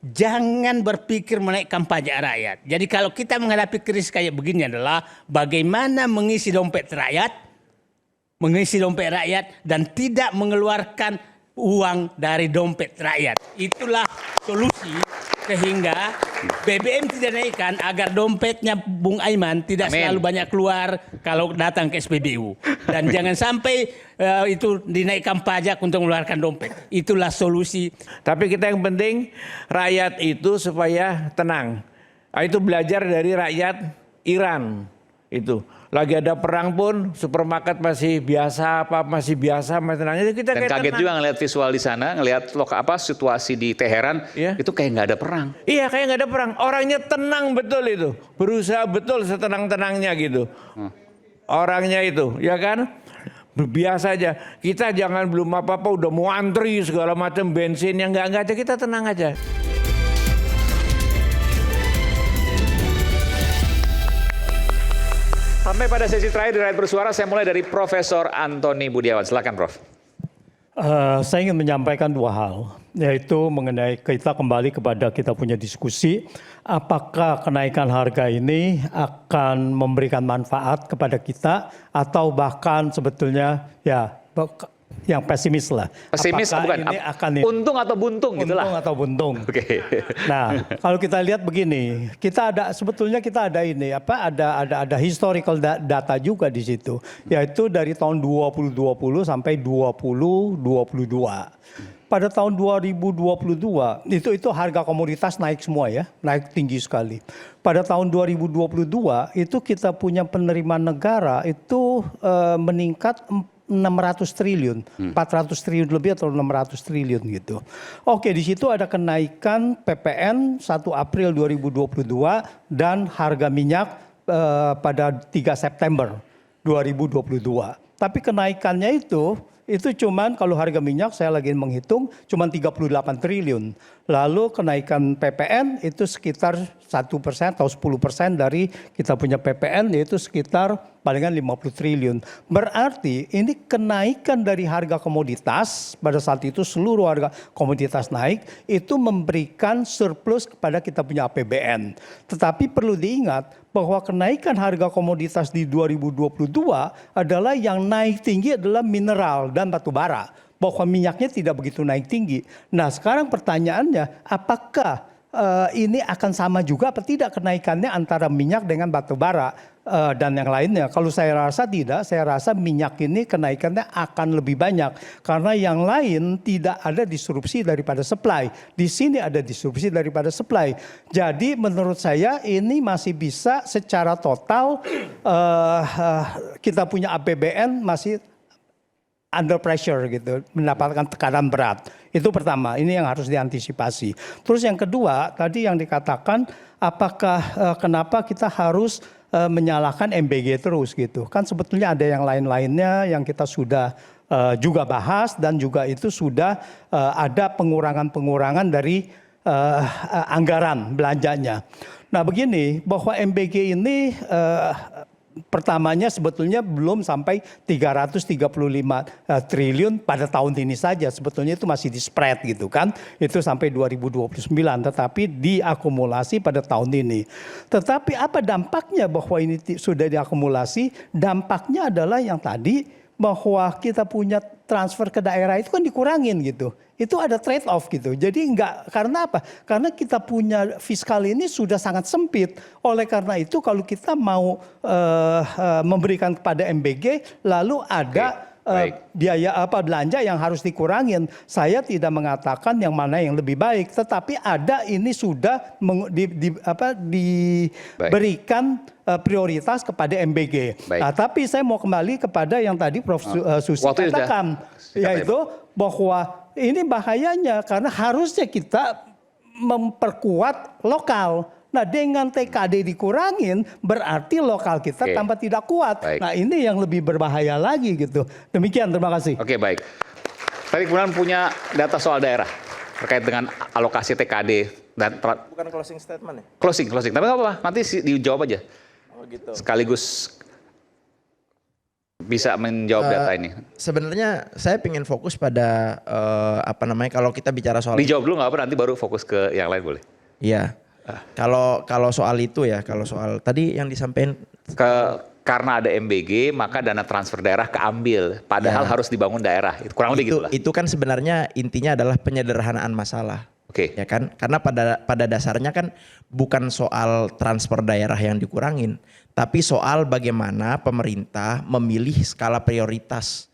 jangan berpikir menaikkan pajak rakyat. Jadi kalau kita menghadapi krisis kayak begini adalah bagaimana mengisi dompet rakyat dan tidak mengeluarkan uang dari dompet rakyat. Itulah solusi sehingga BBM tidak naikkan agar dompetnya Bung Aiman tidak selalu banyak keluar kalau datang ke SPBU. Dan jangan sampai itu dinaikkan pajak untuk mengeluarkan dompet. Itulah solusi. Tapi kita yang penting rakyat itu supaya tenang. Itu belajar dari rakyat Iran itu. Lagi ada perang pun supermarket masih biasa masih tenang. Jadi kita dan kaget tenang. Juga ngelihat visual di sana, ngelihat situasi di Teheran, itu kayak nggak ada perang. Iya, kayak nggak ada perang. Orangnya tenang betul itu, berusaha betul setenang-tenangnya gitu. Orangnya itu, ya kan? Biasa aja. Kita jangan belum apa-apa udah mau antri segala macam bensin yang nggak aja, kita tenang aja. Sampai pada sesi terakhir di Rakyat Bersuara, saya mulai dari Profesor Antoni Budiawan. Silakan, Prof. Saya ingin menyampaikan dua hal, yaitu mengenai kita kembali kepada kita punya diskusi, apakah kenaikan harga ini akan memberikan manfaat kepada kita atau bahkan sebetulnya ya yang pesimis lah. Pesimis bukan? Ini akan untung atau buntung gitulah. Untung atau buntung. Oke. Nah, kalau kita lihat begini, sebetulnya kita ada ada historical data juga di situ, yaitu dari tahun 2020 sampai 2022. Pada tahun 2022 itu harga komoditas naik semua ya, naik tinggi sekali. Pada tahun 2022 itu kita punya penerimaan negara itu meningkat 600 triliun, 400 triliun lebih atau 600 triliun gitu. Oke, di situ ada kenaikan PPN 1 April 2022 dan harga minyak pada 3 September 2022. Tapi kenaikannya itu cuman kalau harga minyak saya lagi menghitung cuman 38 triliun. Lalu kenaikan PPN itu sekitar 1% atau 10% dari kita punya PPN, yaitu sekitar palingan 50 triliun. Berarti ini kenaikan dari harga komoditas, pada saat itu seluruh harga komoditas naik, itu memberikan surplus kepada kita punya APBN. Tetapi perlu diingat bahwa kenaikan harga komoditas di 2022 adalah yang naik tinggi adalah mineral dan batu bara. Bahwa minyaknya tidak begitu naik tinggi. Nah, sekarang pertanyaannya, apakah ini akan sama juga atau tidak kenaikannya antara minyak dengan batu bara dan yang lainnya? Kalau saya rasa tidak, saya rasa minyak ini kenaikannya akan lebih banyak. Karena yang lain tidak ada disrupsi daripada supply. Di sini ada disrupsi daripada supply. Jadi menurut saya ini masih bisa secara total kita punya APBN masih under pressure gitu, mendapatkan tekanan berat. Itu pertama, ini yang harus diantisipasi. Terus yang kedua, tadi yang dikatakan apakah kenapa kita harus menyalahkan MBG terus gitu. Kan sebetulnya ada yang lain-lainnya yang kita sudah juga bahas dan juga itu sudah ada pengurangan-pengurangan dari anggaran belanjanya. Nah begini, bahwa MBG ini pertamanya sebetulnya belum sampai 335 triliun pada tahun ini saja. Sebetulnya itu masih di spread gitu kan. Itu sampai 2029 tetapi diakumulasi pada tahun ini. Tetapi apa dampaknya bahwa ini sudah diakumulasi? Dampaknya adalah yang tadi bahwa kita punya transfer ke daerah itu kan dikurangin gitu. Itu ada trade off gitu. Jadi karena apa? Karena kita punya fiskal ini sudah sangat sempit. Oleh karena itu kalau kita mau memberikan kepada MBG lalu ada biaya belanja yang harus dikurangin. Saya tidak mengatakan yang mana yang lebih baik, tetapi ada ini sudah diberikan prioritas kepada MBG. Nah, tapi saya mau kembali kepada yang tadi Prof. Susi katakan, yaitu bahwa ini bahayanya karena harusnya kita memperkuat lokal. Nah, dengan TKD dikurangin berarti lokal kita tambah tidak kuat. Nah, ini yang lebih berbahaya lagi gitu. Demikian, terima kasih. Oke, baik. Tadi kemudian punya data soal daerah terkait dengan alokasi TKD dan bukan closing statement ya? Closing. Tapi nggak apa-apa, nanti dijawab aja. Oh gitu. Sekaligus bisa menjawab data ini? Sebenarnya saya ingin fokus pada apa namanya, kalau kita bicara soal Dijawab dulu nggak apa, nanti baru fokus ke yang lain boleh. Iya. Kalau soal itu ya, kalau soal tadi yang disampaikan Karena ada MBG, maka dana transfer daerah keambil. Padahal harus dibangun daerah. Itu kurang lebih gitu lah. itu kan sebenarnya intinya adalah penyederhanaan masalah. Oke. Ya kan? Karena pada dasarnya kan bukan soal transfer daerah yang dikurangin, tapi soal bagaimana pemerintah memilih skala prioritas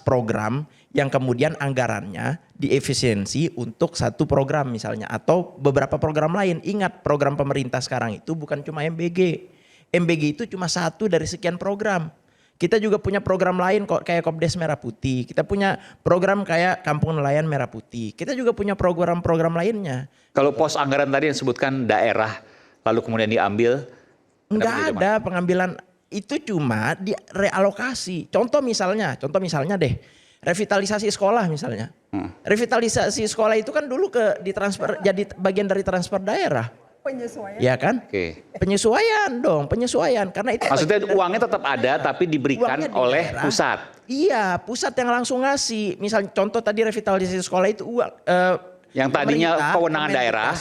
program yang kemudian anggarannya diefisiensi untuk satu program misalnya atau beberapa program lain. Ingat, program pemerintah sekarang itu bukan cuma MBG. MBG itu cuma satu dari sekian program. Kita juga punya program lain kok, kayak Kopdes Merah Putih. Kita punya program kayak Kampung Nelayan Merah Putih. Kita juga punya program-program lainnya. Kalau pos anggaran tadi yang disebutkan daerah, lalu kemudian diambil. Enggak ada pengambilan, itu cuma direalokasi. Contoh misalnya deh, revitalisasi sekolah misalnya. Revitalisasi sekolah itu kan dulu ditransfer jadi bagian dari transfer daerah. Penyesuaian. Ya kan? Oke. Penyesuaian karena itu Maksudnya uangnya tetap ada tapi diberikan Uangnya di oleh daerah. pusat. Iya, pusat yang langsung ngasih. Misalnya contoh tadi revitalisasi sekolah itu uang Yang tadinya pemerintah, kewenangan daerah.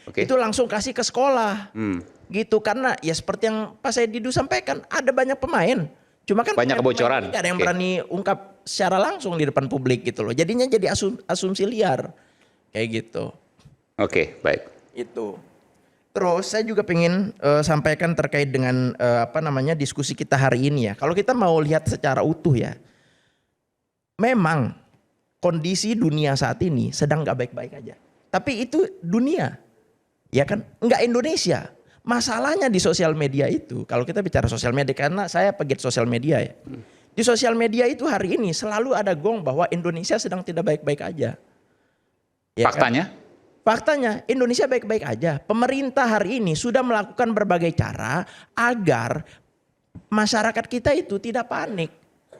Oke. Itu langsung kasih ke sekolah. Gitu, karena ya seperti yang Pak Saididu sampaikan, ada banyak pemain. Cuma kan Banyak kebocoran. Tidak ada yang Oke. berani ungkap secara langsung di depan publik gitu loh. Jadinya jadi asumsi liar. Kayak gitu. Oke, baik. Itu. Terus saya juga pengen sampaikan terkait dengan diskusi kita hari ini ya. Kalau kita mau lihat secara utuh ya, memang kondisi dunia saat ini sedang gak baik-baik aja. Tapi itu dunia, ya kan? Enggak Indonesia. Masalahnya di sosial media itu, kalau kita bicara sosial media, karena saya pegiat sosial media ya. Di sosial media itu hari ini selalu ada gong bahwa Indonesia sedang tidak baik-baik aja. Ya kan? Faktanya? Faktanya Indonesia baik-baik aja. Pemerintah hari ini sudah melakukan berbagai cara agar masyarakat kita itu tidak panik.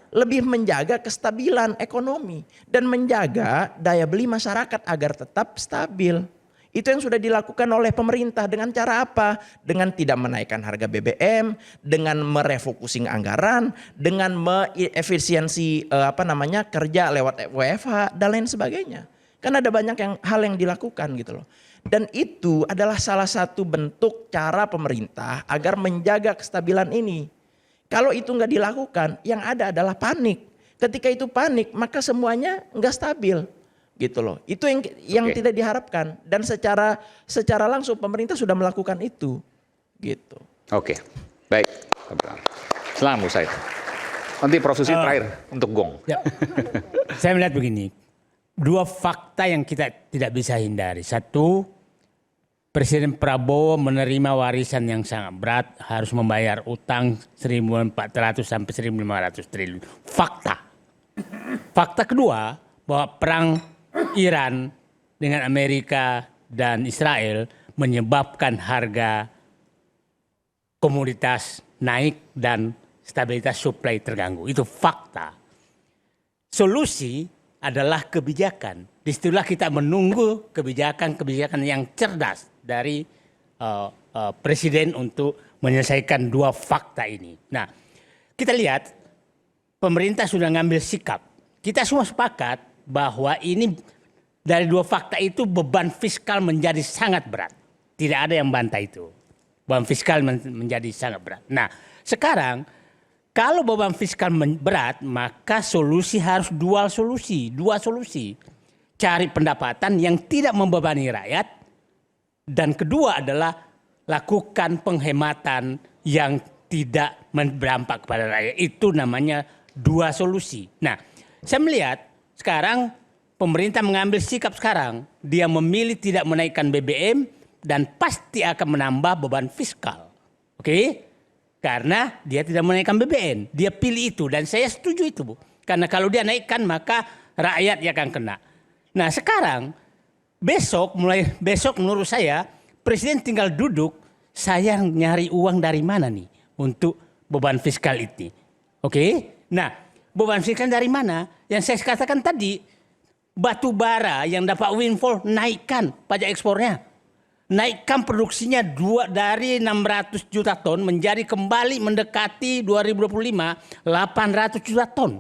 Lebih menjaga kestabilan ekonomi dan menjaga daya beli masyarakat agar tetap stabil. Itu yang sudah dilakukan oleh pemerintah dengan cara apa? Dengan tidak menaikkan harga BBM, dengan merefocusing anggaran, dengan efisiensi kerja lewat WFH dan lain sebagainya. Kan ada banyak hal yang dilakukan gitu loh. Dan itu adalah salah satu bentuk cara pemerintah agar menjaga kestabilan ini. Kalau itu nggak dilakukan, yang ada adalah panik. Ketika itu panik, maka semuanya nggak stabil gitu loh. Itu yang tidak diharapkan. Dan secara langsung pemerintah sudah melakukan itu gitu. Oke, baik. Selamat, Bu Said. Nanti Prof. Susi terakhir untuk gong. Ya. Saya melihat begini. Dua fakta yang kita tidak bisa hindari. Satu, Presiden Prabowo menerima warisan yang sangat berat, harus membayar utang 1.400 sampai 1.500 triliun. Fakta. Fakta kedua, bahwa perang Iran dengan Amerika dan Israel menyebabkan harga komoditas naik dan stabilitas supply terganggu. Itu fakta. Solusi adalah kebijakan. Disitulah kita menunggu kebijakan-kebijakan yang cerdas dari Presiden untuk menyelesaikan dua fakta ini. Nah, kita lihat pemerintah sudah ngambil sikap. Kita semua sepakat bahwa ini dari dua fakta itu beban fiskal menjadi sangat berat. Tidak ada yang bantah itu. Beban fiskal menjadi sangat berat. Nah, sekarang kalau beban fiskal berat, maka solusi harus dua solusi. Cari pendapatan yang tidak membebani rakyat. Dan kedua adalah lakukan penghematan yang tidak berdampak kepada rakyat. Itu namanya dua solusi. Nah, saya melihat sekarang pemerintah mengambil sikap sekarang. Dia memilih tidak menaikkan BBM dan pasti akan menambah beban fiskal. Oke? Karena dia tidak menaikkan BBM. Dia pilih itu dan saya setuju itu, Bu. Karena kalau dia naikkan maka rakyat yang akan kena. Nah sekarang, mulai besok menurut saya, Presiden tinggal duduk, saya nyari uang dari mana nih untuk beban fiskal ini. Oke? Nah beban fiskal dari mana? Yang saya katakan tadi, batu bara yang dapat windfall naikkan pajak ekspornya. naikkan produksinya dari 600 juta ton menjadi kembali mendekati 2025 800 juta ton.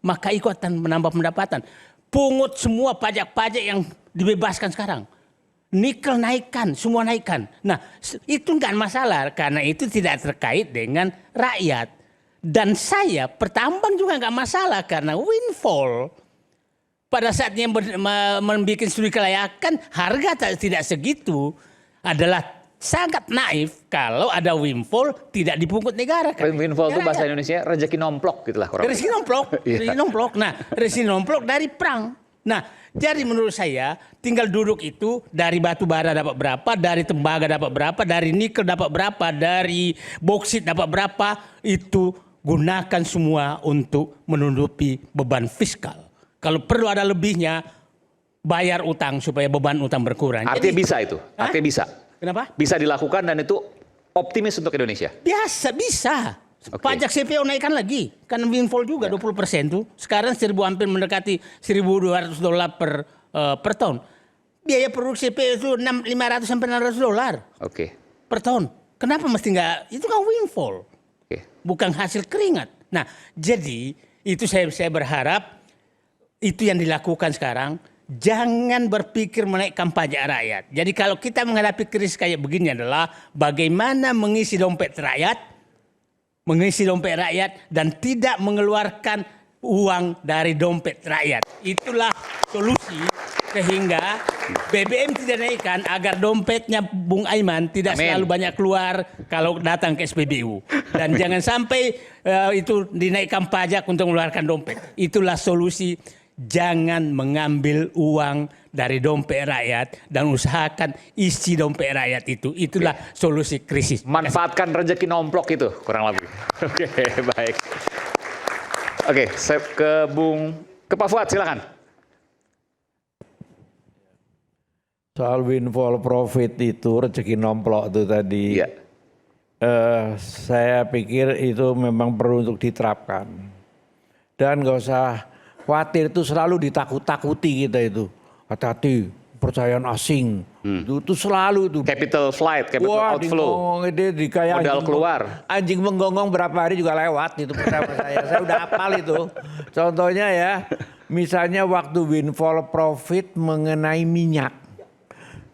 Maka itu akan menambah pendapatan. Pungut semua pajak-pajak yang dibebaskan sekarang. Nikel naikkan, semua naikkan. Nah, itu enggak masalah karena itu tidak terkait dengan rakyat. Dan saya pertambang juga enggak masalah karena windfall. Pada saatnya membuat studi kelayakan harga tidak segitu adalah sangat naif kalau ada windfall tidak dipungut negara. Kan? Windfall itu bahasa Indonesia rezeki nomplok gitu lah. Rezeki nomplok, rezeki nomplok. Nah, rezeki nomplok dari perang. Nah, jadi menurut saya tinggal duduk itu dari batu bara dapat berapa, dari tembaga dapat berapa, dari nikel dapat berapa, dari boksit dapat berapa, itu gunakan semua untuk menutupi beban fiskal. Kalau perlu ada lebihnya, bayar utang supaya beban utang berkurang. Artinya bisa itu, artinya bisa. Kenapa? Bisa dilakukan dan itu optimis untuk Indonesia. Biasa, bisa. Oke. Pajak CPO naikkan lagi. Kan windfall juga 20% tuh. Sekarang 1.000 hampir mendekati $1.200 per ton. Biaya produksi CPO itu 500 sampai $600 Oke. per ton. Kenapa mesti enggak? Itu kan windfall. Oke. Bukan hasil keringat. Nah, jadi itu saya berharap itu yang dilakukan sekarang. Jangan berpikir menaikkan pajak rakyat. Jadi kalau kita menghadapi krisis kayak begini adalah bagaimana mengisi dompet rakyat dan tidak mengeluarkan uang dari dompet rakyat. Itulah solusi sehingga BBM tidak naikkan agar dompetnya Bung Aiman tidak selalu banyak keluar kalau datang ke SPBU. Dan jangan sampai itu dinaikkan pajak untuk mengeluarkan dompet. Itulah solusi. Jangan mengambil uang dari dompet rakyat dan usahakan isi dompet rakyat itu. Itulah solusi krisis. Manfaatkan rezeki nomplok itu kurang lebih. Oke, baik. Oke, saya ke Pak Fuad, silakan. Soal windfall profit itu rezeki nomplok itu tadi. Iya. Saya pikir itu memang perlu untuk diterapkan. Dan nggak usah khawatir itu selalu ditakut-takuti kita itu. Hati-hati percayaan asing. Itu selalu itu. Capital flight, capital outflow. Modal keluar. Anjing menggonggong berapa hari juga lewat itu percaya saya. Saya udah hafal itu. Contohnya ya, misalnya waktu windfall profit mengenai minyak.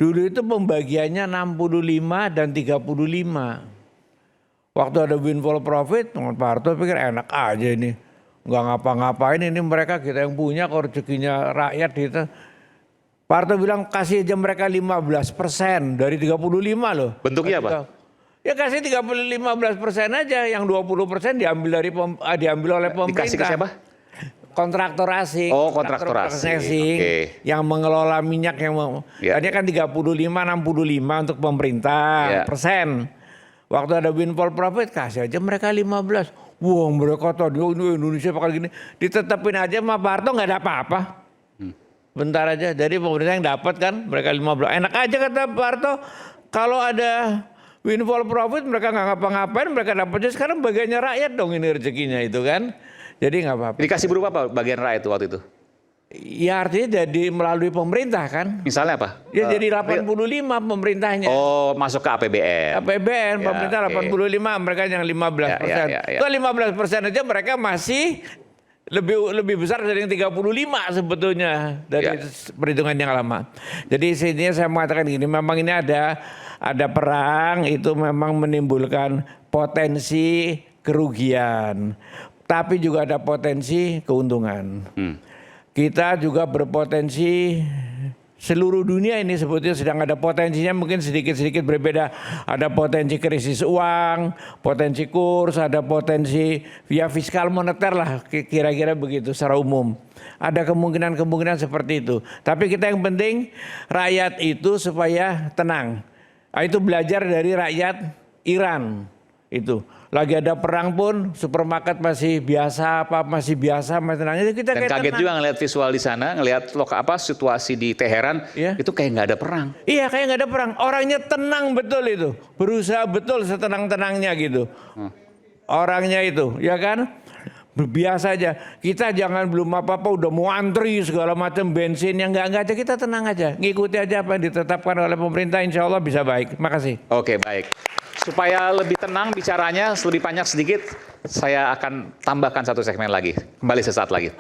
Dulu itu pembagiannya 65 dan 35. Waktu ada windfall profit, Pak Harto pikir enak aja ini. Nggak ngapa-ngapain ini mereka kita yang punya kok rezekinya rakyat gitu. Pak Harto bilang kasih aja mereka 15% dari 35 loh. Bentuknya apa? Ya kasih 15% aja, yang 20% diambil oleh pemerintah. Dikasih ke siapa? Kontraktor asing. Oh, kontraktor asing. Okay. Yang mengelola minyak yang tadinya kan 35-65 untuk pemerintah persen. Waktu ada windfall profit kasih aja mereka 15. Wah mereka tadi Indonesia bakal gini. Ditetapin aja sama Pak Harto nggak ada apa-apa. Bentar aja. Jadi pemerintah yang dapat kan mereka 15. Enak aja kata Pak Harto. Kalau ada windfall profit mereka nggak ngapa-ngapain mereka dapatnya sekarang bagiannya rakyat dong ini rezekinya itu kan. Jadi nggak apa-apa. Dikasih berupa apa bagian rakyat itu waktu itu? Ya artinya jadi melalui pemerintah kan. Misalnya apa? Ya jadi 85 pemerintahnya. Oh masuk ke APBN. APBN ya, pemerintah 85 mereka yang 15%. Itu 15% aja mereka masih lebih besar dari yang 35 sebetulnya dari perhitungan yang lama. Jadi sini saya mengatakan gini, memang ini ada perang itu memang menimbulkan potensi kerugian, tapi juga ada potensi keuntungan. Kita juga berpotensi seluruh dunia ini sebetulnya sedang ada potensinya mungkin sedikit-sedikit berbeda. Ada potensi krisis uang, potensi kurs, ada potensi via fiskal moneter lah kira-kira begitu secara umum. Ada kemungkinan-kemungkinan seperti itu. Tapi kita yang penting rakyat itu supaya tenang. Itu belajar dari rakyat Iran itu. Lagi ada perang pun supermarket masih biasa masih tenang. Jadi kita dan kaget tenang. Juga ngelihat visual di sana, ngelihat situasi di Teheran itu kayak nggak ada perang. Iya kayak nggak ada perang. Orangnya tenang betul itu, berusaha betul setenang-tenangnya gitu. Orangnya itu, ya kan? Biasa aja. Kita jangan belum apa-apa udah mau antri segala macam bensin yang enggak aja. Kita tenang aja. Ngikuti aja apa yang ditetapkan oleh pemerintah, insya Allah bisa baik. Makasih. Oke, baik. Supaya lebih tenang bicaranya, lebih banyak sedikit, saya akan tambahkan satu segmen lagi. Kembali sesaat lagi.